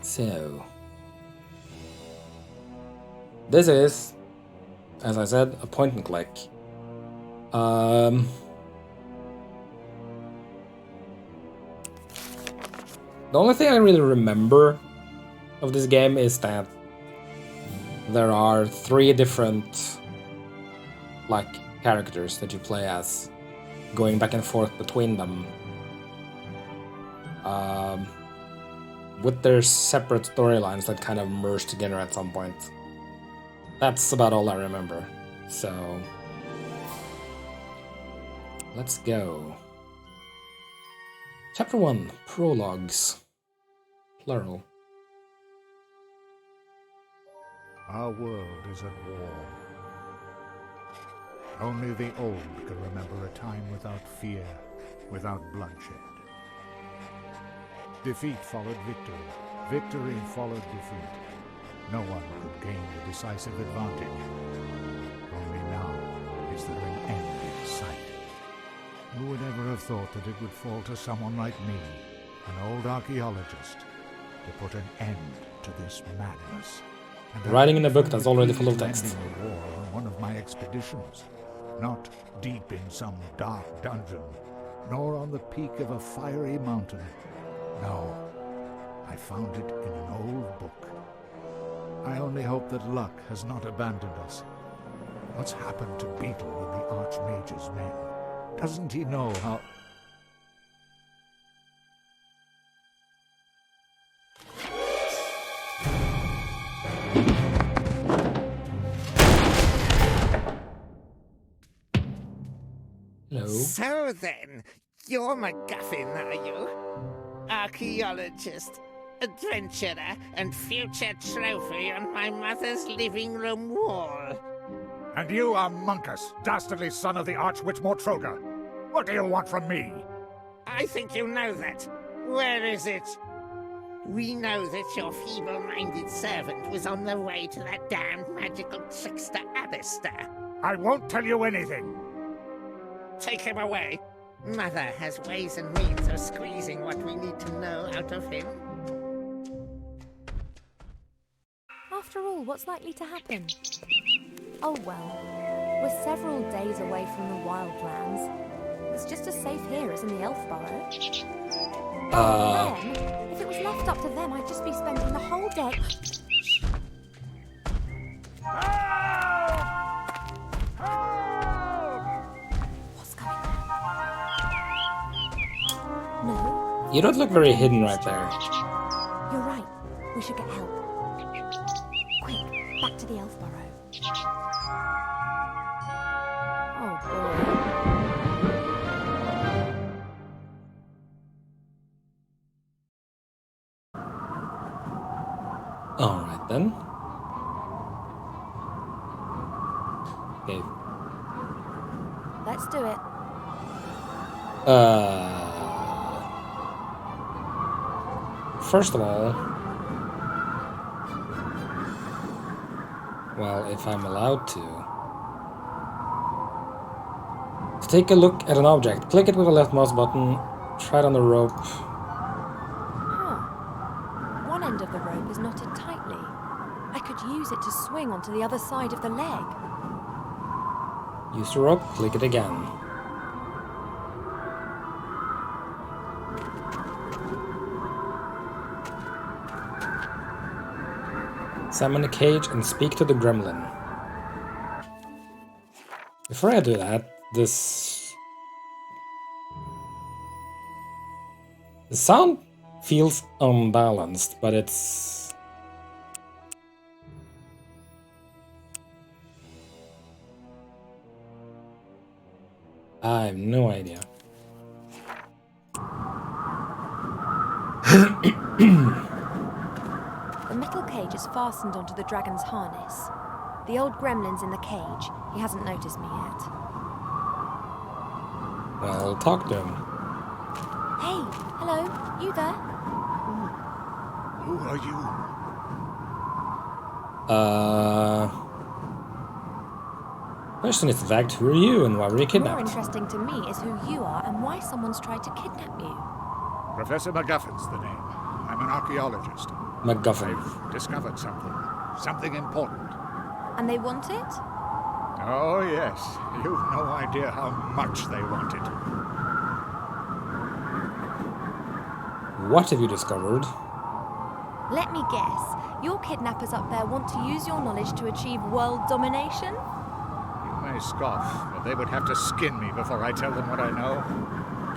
So, this is, as I said, a point and click. The only thing I really remember of this game is that there are 3 different characters that you play as, going back and forth between them, with their separate storylines that kind of merge together at some point. That's about all I remember. So let's go. Chapter 1, Prologues. Plural. Our world is at war. Only the old can remember a time without fear, without bloodshed. Defeat followed victory. Victory followed defeat. No one could gain the decisive advantage. Only now is there an end in sight. Who would ever have thought that it would fall to someone like me, an old archaeologist, to put an end to this madness? Writing in a book that's already full of text. A war on one of my expeditions, not deep in some dark dungeon, nor on the peak of a fiery mountain. No, I found it in an old book. I only hope that luck has not abandoned us. What's happened to Beetle and the Archmage's men? Doesn't he know how... Hello. So then, you're MacGuffin, are you? Archaeologist, adventurer, and future trophy on my mother's living room wall. And you are Monkus, dastardly son of the Archwitch Mortroga. What do you want from me? I think you know that. Where is it? We know that your feeble-minded servant was on the way to that damned magical trickster Alistair. I won't tell you anything. Take him away. Mother has ways and means of squeezing what we need to know out of him. After all, what's likely to happen? Oh well, we're several days away from the wildlands. It's just as safe here as in the Elf Burrow. Then, if it was left up to them, I'd just be spending the whole day... What's going on? No? You don't look very hidden right there. You're right. We should get help. Quick, back to the Elf Burrow. Oh boy. Alright then. Okay. Let's do it. First of all, well, if I'm allowed to take a look at an object, click it with the left mouse button, try it on the rope. Huh. One end of the rope is knotted tightly. I could use it to swing onto the other side of the leg. Use the rope, click it again. Summon the cage and speak to the gremlin. Before I do that, the sound feels unbalanced, but it's... I have no idea. The metal cage is fastened onto the dragon's harness. The old gremlin's in the cage. He hasn't noticed me yet. Well, talk to him. Hey, hello, you there? Who are you? Question is, in fact, who are you and why were you More kidnapped? interesting to me is who you are and why someone's tried to kidnap you. Professor MacGuffin's the name. I'm I'm an archaeologist. MacGuffin. I've discovered something. Something important. And they want it? Oh, yes. You've no idea how much they want it. What have you discovered? Let me guess. Your kidnappers up there want to use your knowledge to achieve world domination? You may scoff, but they would have to skin me before I tell them what I know.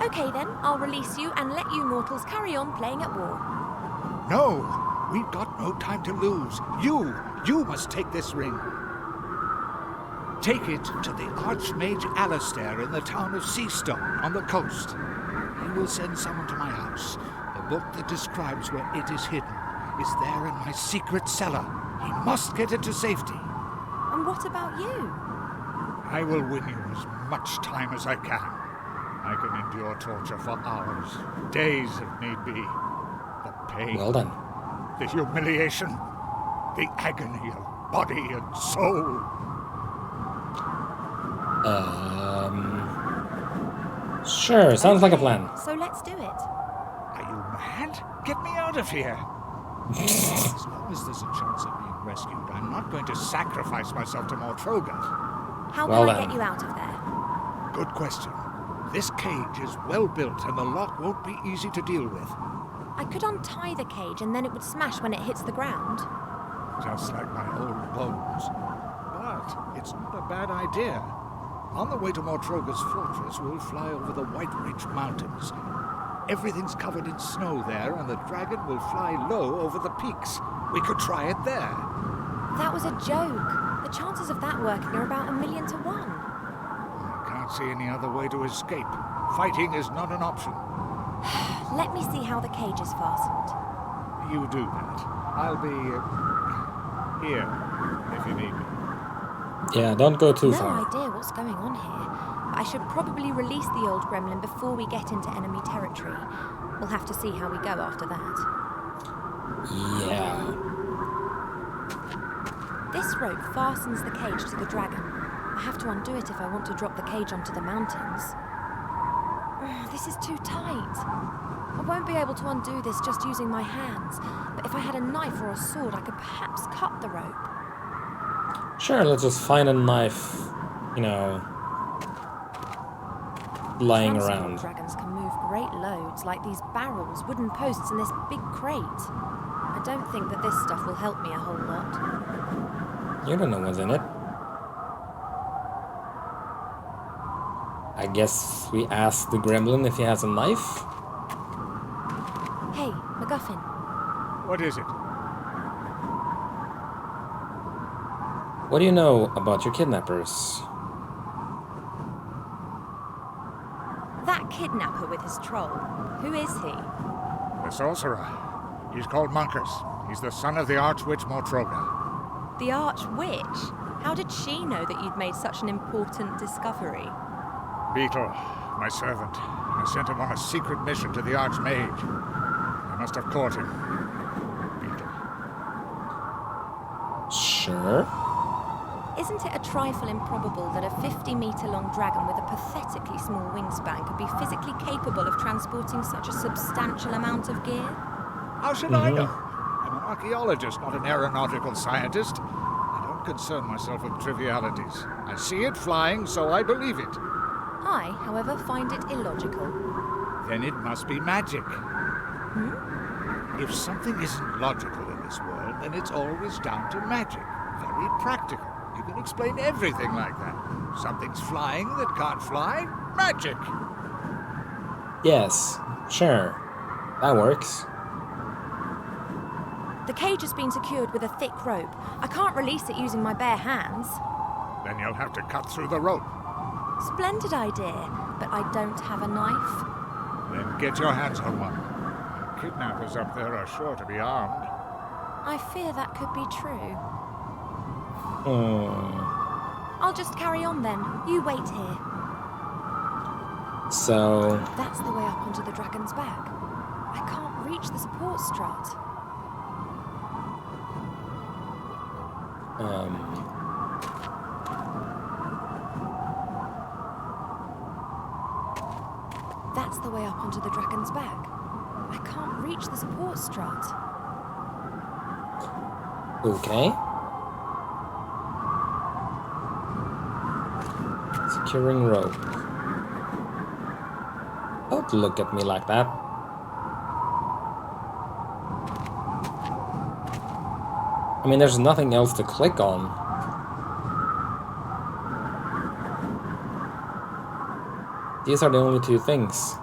Okay then, I'll release you and let you mortals carry on playing at war. No! We've got no time to lose. You must take this ring. Take it to the Archmage Alistair in the town of Seastone on the coast. He will send someone to my house. The book that describes where it is hidden is there in my secret cellar. He must get it to safety. And what about you? I will win you as much time as I can. I can endure torture for hours, days if need be. The pain, Well done. the humiliation, the agony of body and soul. Sure, sounds like a plan. So let's do it. Are you mad? Get me out of here! As long as there's a chance of being rescued, I'm not going to sacrifice myself to Mortroga. How Well can I then. get you out of there? Good question. This cage is well built and the lock won't be easy to deal with. I could untie the cage and then it would smash when it hits the ground. Just like my old bones. But it's not a bad idea. On the way to Mortroga's fortress, we'll fly over the White Ridge Mountains. Everything's covered in snow there, and the dragon will fly low over the peaks. We could try it there. That was a joke. The chances of that working are about 1,000,000 to 1. I can't see any other way to escape. Fighting is not an option. Let me see how the cage is fastened. You do that. I'll be here if you need me. Yeah, don't go too No far. idea what's going on here. But I should probably release the old gremlin before we get into enemy territory. We'll have to see how we go after that. Yeah. This rope fastens the cage to the dragon. I have to undo it if I want to drop the cage onto the mountains. This is too tight. I won't be able to undo this just using my hands, but if I had a knife or a sword, I could perhaps cut the rope. Sure, let's just find a knife, lying Transport around. dragons can move great loads, like these barrels, wooden posts, and this big crate. I don't think that this stuff will help me a whole lot. You don't know what's in it. I guess we ask the gremlin if he has a knife. Hey, MacGuffin. What is it? What do you know about your kidnappers? That kidnapper with his troll, who is he? The sorcerer. He's called Monkus. He's the son of the Archwitch Mortroga. The Archwitch? How did she know that you'd made such an important discovery? Beetle, my servant. I sent him on a secret mission to the Archmage. I must have caught him. Beetle. Sure. Isn't it a trifle improbable that a 50-meter-long dragon with a pathetically small wingspan could be physically capable of transporting such a substantial amount of gear? How should I know? I'm an archaeologist, not an aeronautical scientist. I don't concern myself with trivialities. I see it flying, so I believe it. I, however, find it illogical. Then it must be magic. If something isn't logical in this world, then it's always down to magic. Very practical. You can explain everything like that. Something's flying that can't fly? Magic! Yes, sure. That works. The cage has been secured with a thick rope. I can't release it using my bare hands. Then you'll have to cut through the rope. Splendid idea, but I don't have a knife. Then get your hands on one. The kidnappers up there are sure to be armed. I fear that could be true. Hmm. I'll just carry on then. You wait here. So, That's the way up onto the dragon's back. I can't reach the support strut. That's the way up onto the dragon's back. I can't reach the support strut. Okay. Securing rope. Don't look at me like that. I mean, there's nothing else to click on. These are the only two things.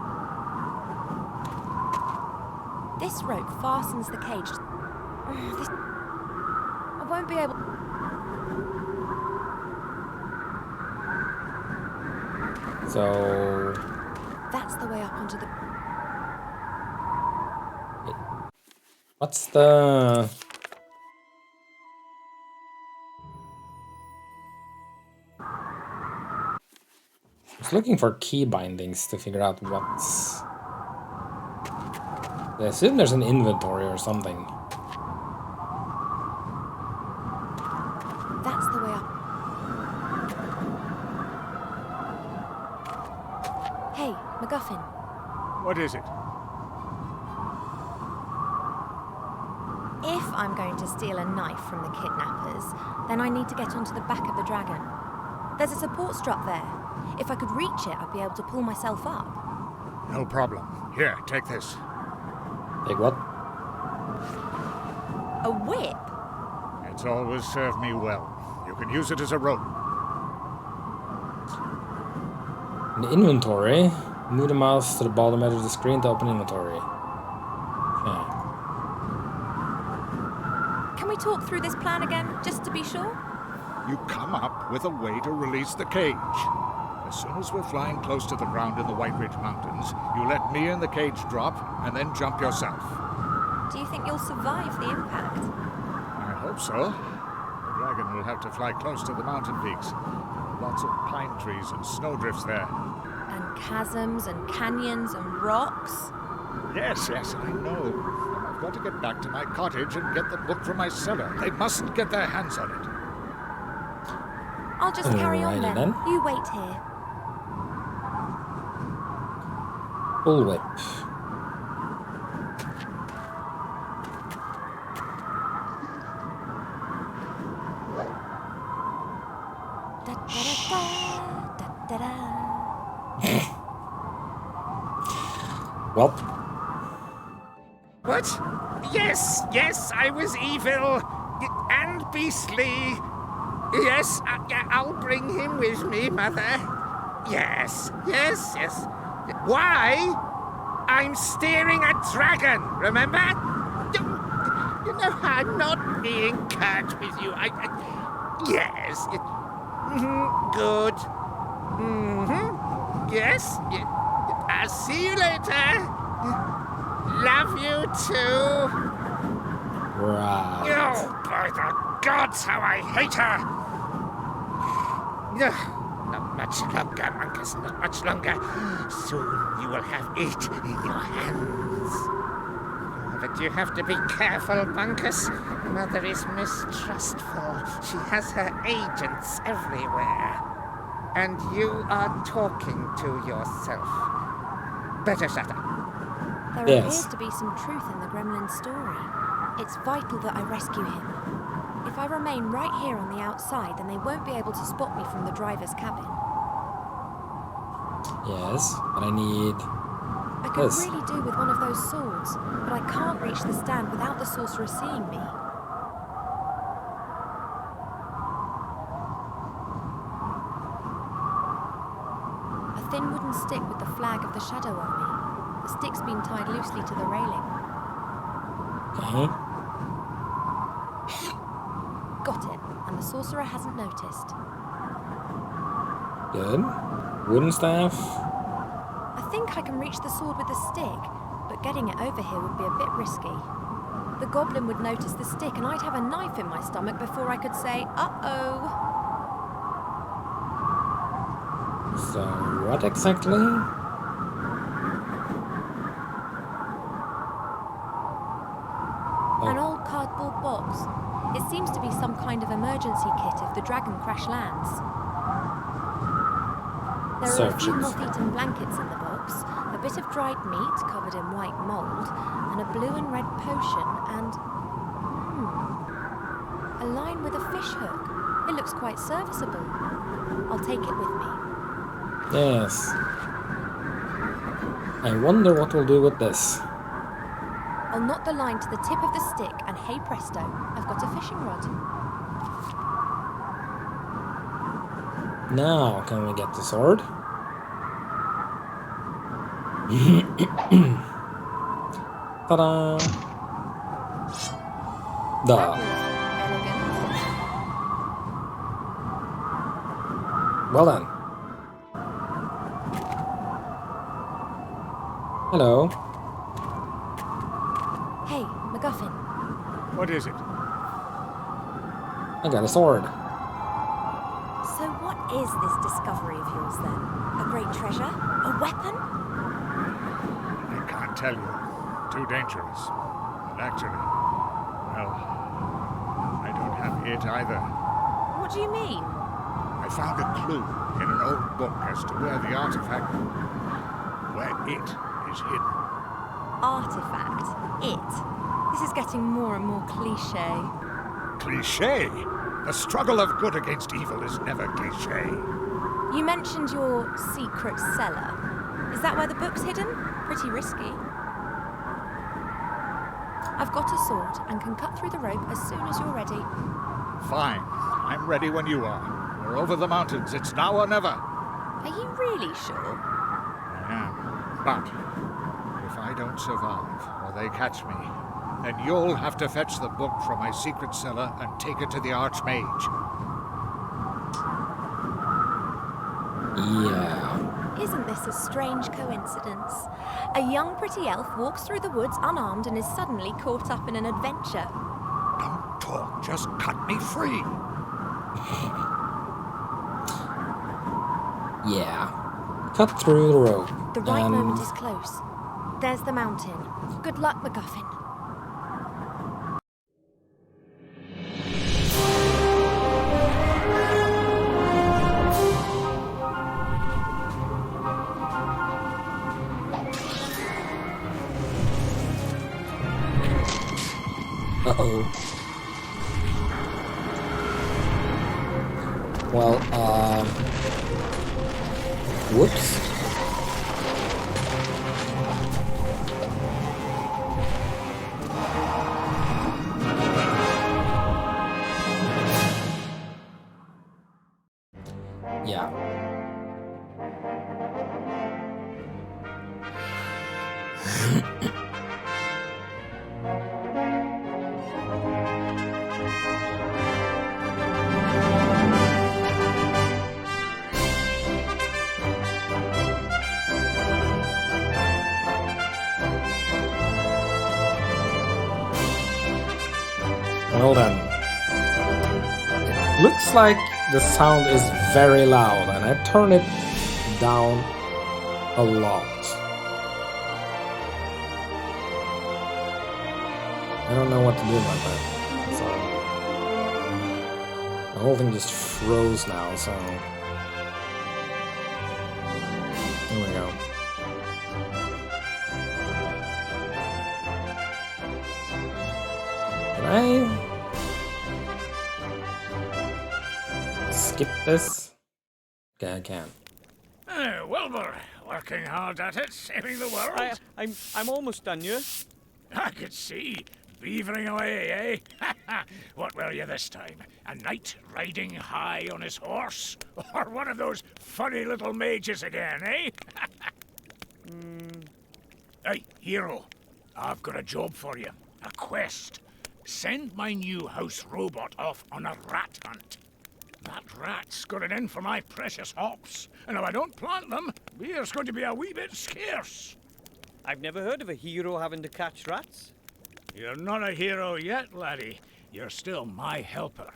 This rope fastens the cage. I won't be able... So... That's the way up onto the... What's the... I was looking for key bindings to figure out what's... I assume there's an inventory or something. That's the way up. Hey, MacGuffin. What is it? If I'm going to steal a knife from the kidnappers, then I need to get onto the back of the dragon. There's a support strut there. If I could reach it, I'd be able to pull myself up. No problem. Here, take this. Take what? A whip? It's always served me well. You can use it as a rope. In the inventory, move the mouse to the bottom edge of the screen to open inventory. Yeah. Can we talk through this plan again, just to be sure? You come up with a way to release the cage. As soon as we're flying close to the ground in the White Ridge Mountains, you let me and the cage drop, and then jump yourself. Do you think you'll survive the impact? I hope so. The dragon will have to fly close to the mountain peaks. Lots of pine trees and snowdrifts there. And chasms and canyons and rocks? Yes, I know. I've got to get back to my cottage and get the book from my cellar. They mustn't get their hands on it. I'll just carry on Alrighty then. then. You wait here. Bullwhip. Da da da da da da. Well, What? Yes, I was evil and beastly. Yes, I'll bring him with me, Mother. Yes. Why? I'm steering a dragon, remember? You know, I'm not being curt with you. Yes. Good. Yes. I'll see you later. Love you too. right. Oh, by the gods, how I hate her! Not much longer, Monkus, not much longer. Soon you will have it in your hands. But you have to be careful, Monkus. Mother is mistrustful. She has her agents everywhere. And you are talking to yourself. Better shut up. There Yes. appears to be some truth in the gremlin's story. It's vital that I rescue him. If I remain right here on the outside, then they won't be able to spot me from the driver's cabin. Yes, but I need... I could Yes. really do with one of those swords, but I can't reach the stand without the sorcerer seeing me. A thin wooden stick with the flag of the Shadow Army. The stick's been tied loosely to the railing. Okay. Got it, and the sorcerer hasn't noticed. Good. Wooden staff. I think I can reach the sword with the stick, but getting it over here would be a bit risky. The goblin would notice the stick and I'd have a knife in my stomach before I could say, uh-oh. So, what exactly? An old cardboard box. It seems to be some kind of emergency kit if the dragon crash lands. There are a Search few it. moth-eaten blankets in the box, a a bit of dried meat covered in white mould, and a blue and red potion, and... a line with a fish hook. It looks quite serviceable. I'll take it with me. Yes. I wonder what we'll do with this. I'll knot the line to the tip of the stick, and hey presto, I've got a fishing rod. Now, can we get the sword? Ta-da! That Duh. was elegant. Well then. Hello. Hey, MacGuffin. What is it? I got a sword. So what is this discovery of yours then? A great treasure? A weapon? I can't tell you. Too dangerous. And actually, well, I don't have it either. What do you mean? I found a clue in an old book as to where the artifact, where it is hidden. Artifact. It. This is getting more and more cliché. Cliché? The struggle of good against evil is never cliché. You mentioned your secret cellar. Is that where the book's hidden? Pretty risky. I've got a sword and can cut through the rope as soon as you're ready. Fine. I'm ready when you are. We're over the mountains. It's now or never. Are you really sure? I am. But if I don't survive, or they catch me, then you'll have to fetch the book from my secret cellar and take it to the Archmage. Yeah. Isn't this a strange coincidence? A young pretty elf walks through the woods unarmed and is suddenly caught up in an adventure. Don't talk. Just cut me free. Yeah. Cut through the rope. The right moment is close. There's the mountain. Good luck, MacGuffin. Uh-oh. Well, whoops. Yeah. Well then. It looks like the sound is very loud, and I turn it down a lot. I don't know what to do about that. So the whole thing just froze now, so here we go. Can I skip this? Okay, I can. Wilbur, working hard at it, saving the world. I'm almost done, you. I could see. Beavering away, eh? What were you this time? A knight riding high on his horse? Or one of those funny little mages again, eh? Hey, hero. I've got a job for you. A quest. Send my new house robot off on a rat hunt. That rat's got it in for my precious hops, and if I don't plant them, beer's going to be a wee bit scarce. I've never heard of a hero having to catch rats. You're not a hero yet, laddie. You're still my helper.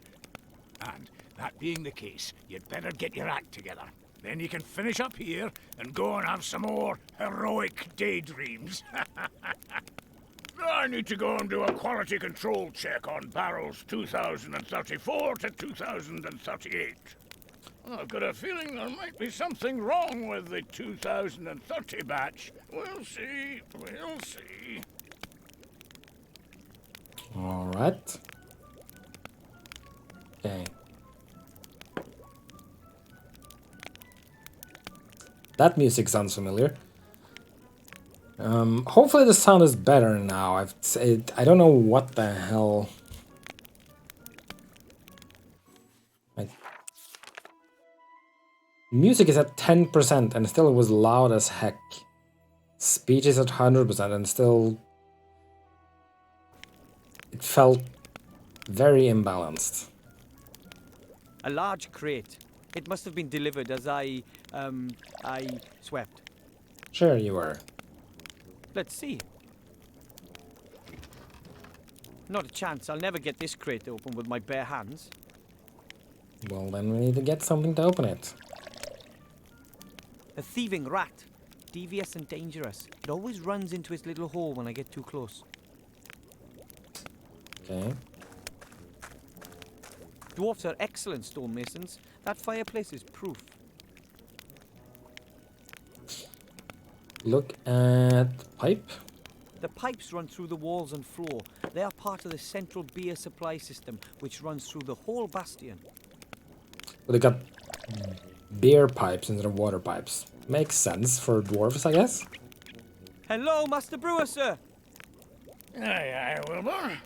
And that being the case, you'd better get your act together. Then you can finish up here and go and have some more heroic daydreams. I need to go and do a quality control check on barrels 2034 to 2038. I've got a feeling there might be something wrong with the 2030 batch. We'll see. We'll see. Alright. Okay. That music sounds familiar. Hopefully the sound is better now. I don't know what the hell. Music is at 10% and still it was loud as heck. Speech is at 100% and still it felt very imbalanced. A large crate. It must have been delivered as I swept. Sure you were. Let's see. Not a chance. I'll never get this crate open with my bare hands. Well, then we need to get something to open it. A thieving rat. Devious and dangerous. It always runs into its little hole when I get too close. Okay. Dwarfs are excellent stonemasons. That fireplace is proof. Look at pipe. The pipes run through the walls and floor. They are part of the central beer supply system, which runs through the whole bastion. Well, they got beer pipes instead of water pipes. Makes sense for dwarves, I guess. Hello, Master Brewer, sir. Aye, Wilbur.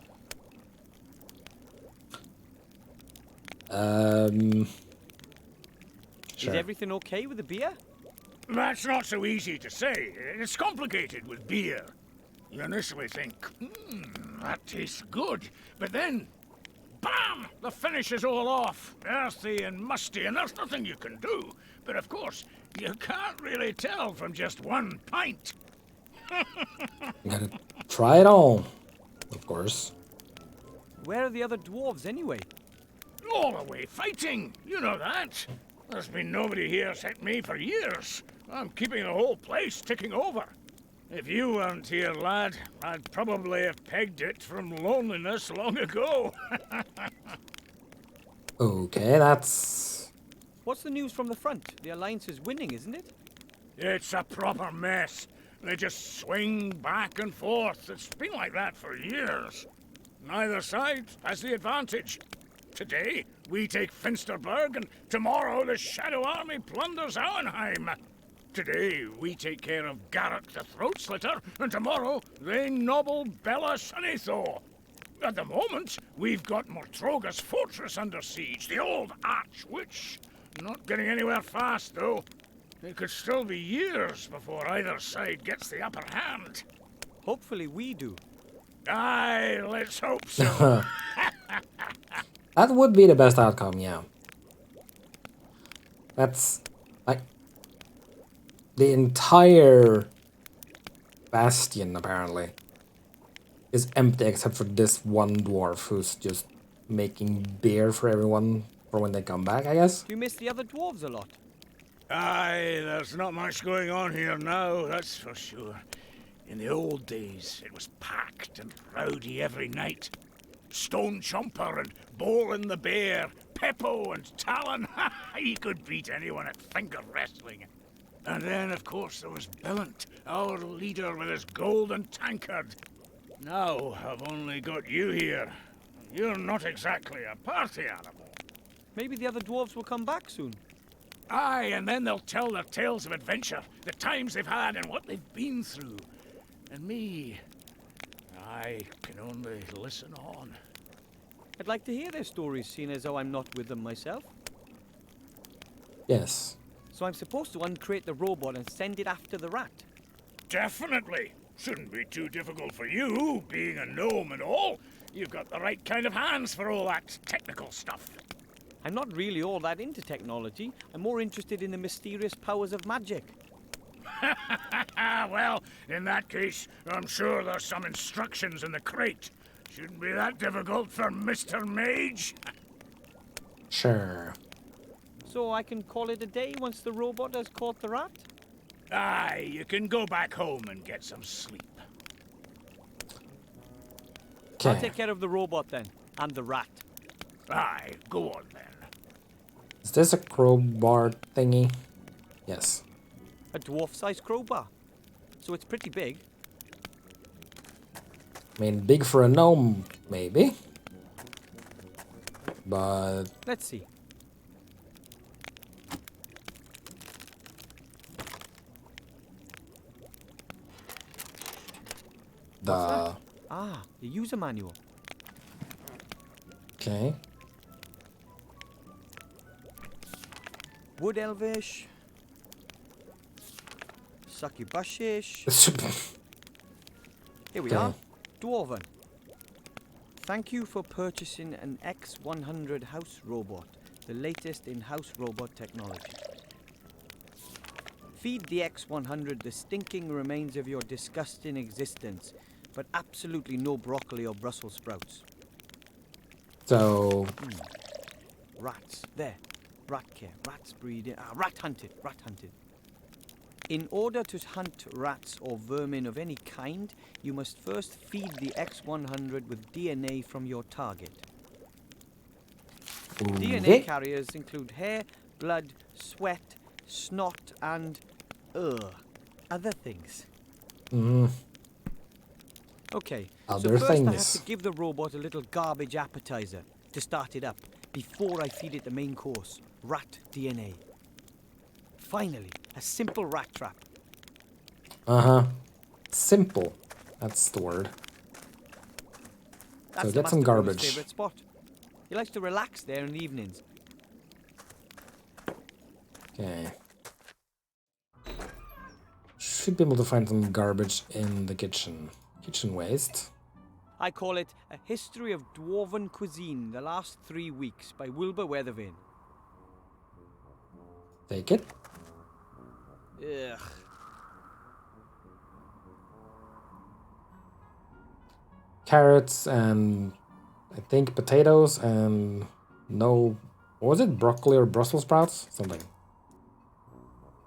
Sure. Is everything okay with the beer? That's not so easy to say. It's complicated with beer. You initially think, that tastes good. But then, bam! The finish is all off. Earthy and musty, and there's nothing you can do. But of course, you can't really tell from just one pint. Gotta try it all, of course. Where are the other dwarves, anyway? All away fighting. You know that. There's been nobody here except me for years. I'm keeping the whole place ticking over. If you weren't here, lad, I'd probably have pegged it from loneliness long ago. Okay, that's... What's the news from the front? The Alliance is winning, isn't it? It's a proper mess. They just swing back and forth. It's been like that for years. Neither side has the advantage. Today, we take Finsterberg, and tomorrow the Shadow Army plunders Auenheim. Today, we take care of Garrett the Throat Slitter, and tomorrow they nobble Bella Sunnithor. At the moment, we've got Mortroga's fortress under siege, the old Archwitch. Not getting anywhere fast, though. It could still be years before either side gets the upper hand. Hopefully we do. Aye, let's hope so. That would be the best outcome, yeah. That's... like... the entire bastion, apparently, is empty except for this one dwarf who's just making beer for everyone for when they come back, I guess? Do you miss the other dwarves a lot? Aye, there's not much going on here now, that's for sure. In the old days, it was packed and rowdy every night. Stone Chomper and Bolin the Bear, Peppo and Talon, he could beat anyone at finger wrestling. And then, of course, there was Billant, our leader with his golden tankard. Now I've only got you here. You're not exactly a party animal. Maybe the other dwarves will come back soon. Aye, and then they'll tell their tales of adventure, the times they've had and what they've been through. And me, I can only listen on. I'd like to hear their stories, seeing as though I'm not with them myself. Yes. So I'm supposed to uncrate the robot and send it after the rat. Definitely. Shouldn't be too difficult for you, being a gnome and all. You've got the right kind of hands for all that technical stuff. I'm not really all that into technology. I'm more interested in the mysterious powers of magic. Well, in that case, I'm sure there's some instructions in the crate. Shouldn't be that difficult for Mr. Mage. Sure. So I can call it a day once the robot has caught the rat? Aye, you can go back home and get some sleep. I'll Okay. take care of the robot then, and the rat. Aye, go on then. Is this a crowbar thingy? Yes. A dwarf-sized crowbar. So it's pretty big. I mean, big for a gnome, maybe. But Let's see. the... Ah, the user manual. Okay. Wood elvish. Succubushish. Here we are. Dwarven. Thank you for purchasing an X100 house robot, the latest in house robot technology. Feed the X100 the stinking remains of your disgusting existence, but absolutely no broccoli or Brussels sprouts. So... Rats. There. Rat care. Rats breeding. Rat hunted. Rat hunted. In order to hunt rats or vermin of any kind, you must first feed the X100 with DNA from your target. DNA carriers include hair, blood, sweat, snot, and other things. Okay, Other so first I have things. to give the robot a little garbage appetizer to start it up before I feed it the main course, rat DNA. Finally, a simple rat trap. Simple. That's the word. That's So the get some Master Brewer's garbage. favourite spot. He likes to relax there in the evenings. Okay. Should be able to find some garbage in the kitchen. Kitchen waste. I call it A History of Dwarven Cuisine, the Last 3 Weeks by Wilbur Weathervane. Take it. Ugh. Carrots and I think potatoes and no... What was it? Broccoli or Brussels sprouts? Something.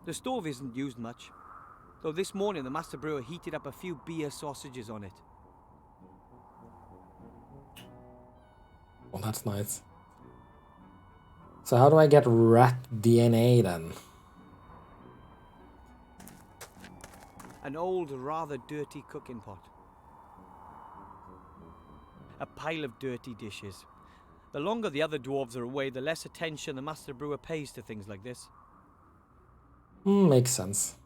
The stove isn't used much, though this morning the Master Brewer heated up a few beer sausages on it. Well, that's nice. So how do I get rat DNA then? An old, rather dirty cooking pot. A pile of dirty dishes. The longer the other dwarves are away, the less attention the Master Brewer pays to things like this. Makes sense.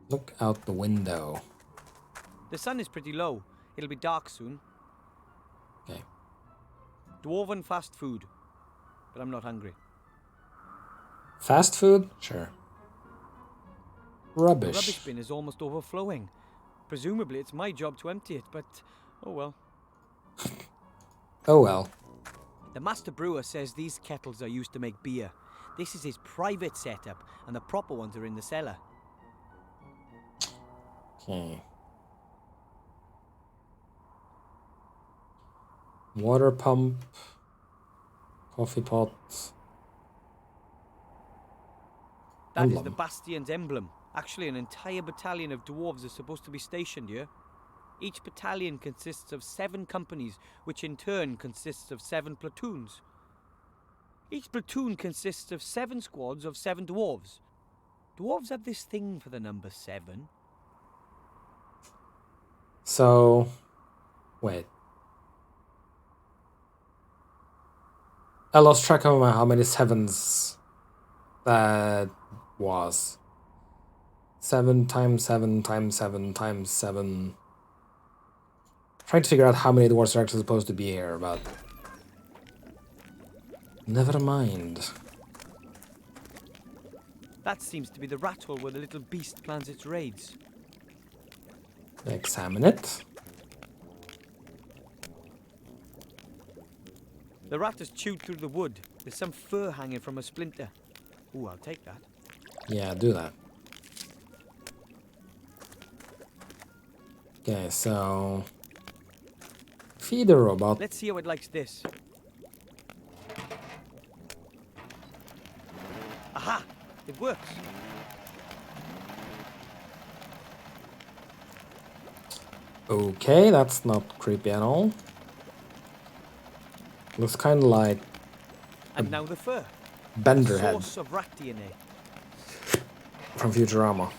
Look out the window. The sun is pretty low. It'll be dark soon. Okay. Dwarven fast food. But I'm not hungry. Fast food? Sure. Rubbish. The rubbish bin is almost overflowing. Presumably it's my job to empty it, but oh well. Oh well. The Master Brewer says these kettles are used to make beer. This is his private setup, and the proper ones are in the cellar. Okay. Water pump. Coffee pot. That is the Emblem. Bastion's emblem. Actually, an entire battalion of dwarves is supposed to be stationed here. Each battalion consists of 7 companies, which in turn consists of 7 platoons. Each platoon consists of 7 squads of 7 dwarves. Dwarves have this thing for the number 7. So, wait. I lost track of how many 7s that was. 7 times 7 times 7 times 7. Trying to figure out how many dwarves are actually supposed to be here, but never mind. That seems to be the rat hole where the little beast plans its raids. Examine it. The rat has chewed through the wood. There's some fur hanging from a splinter. Ooh, I'll take that. Yeah, do that. Okay, so feed the robot. Let's see how it likes this. Aha! It works. Okay, that's not creepy at all. Looks kind of like And now the fur. Bender head Source of rat DNA. from Futurama.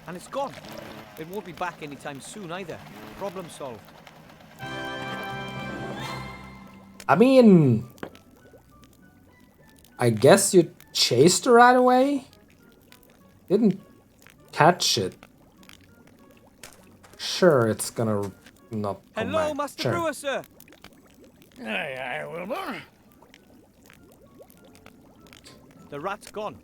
And it's gone. It won't be back anytime soon either. Problem solved. I mean, I guess you chased the rat away? Didn't catch it. Sure, it's gonna not come Hello, back. Master Sure. Brewer, sir. Aye, aye, Wilbur. The rat's gone.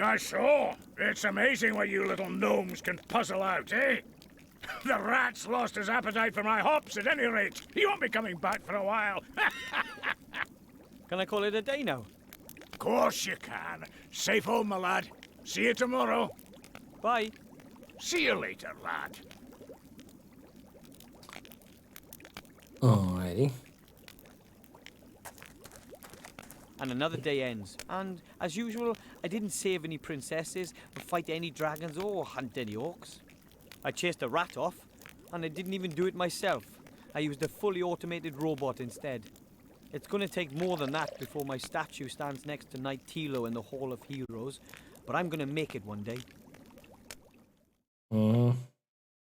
I saw. It's amazing what you little gnomes can puzzle out, eh? The rat's lost his appetite for my hops at any rate. He won't be coming back for a while. Can I call it a day now? Of course you can. Safe home, my lad. See you tomorrow. Bye. See you later, lad. Alrighty. And another day ends. And, as usual, I didn't save any princesses, or fight any dragons, or hunt any orcs. I chased a rat off, and I didn't even do it myself. I used a fully automated robot instead. It's going to take more than that before my statue stands next to Knight Tilo in the Hall of Heroes, but I'm going to make it one day.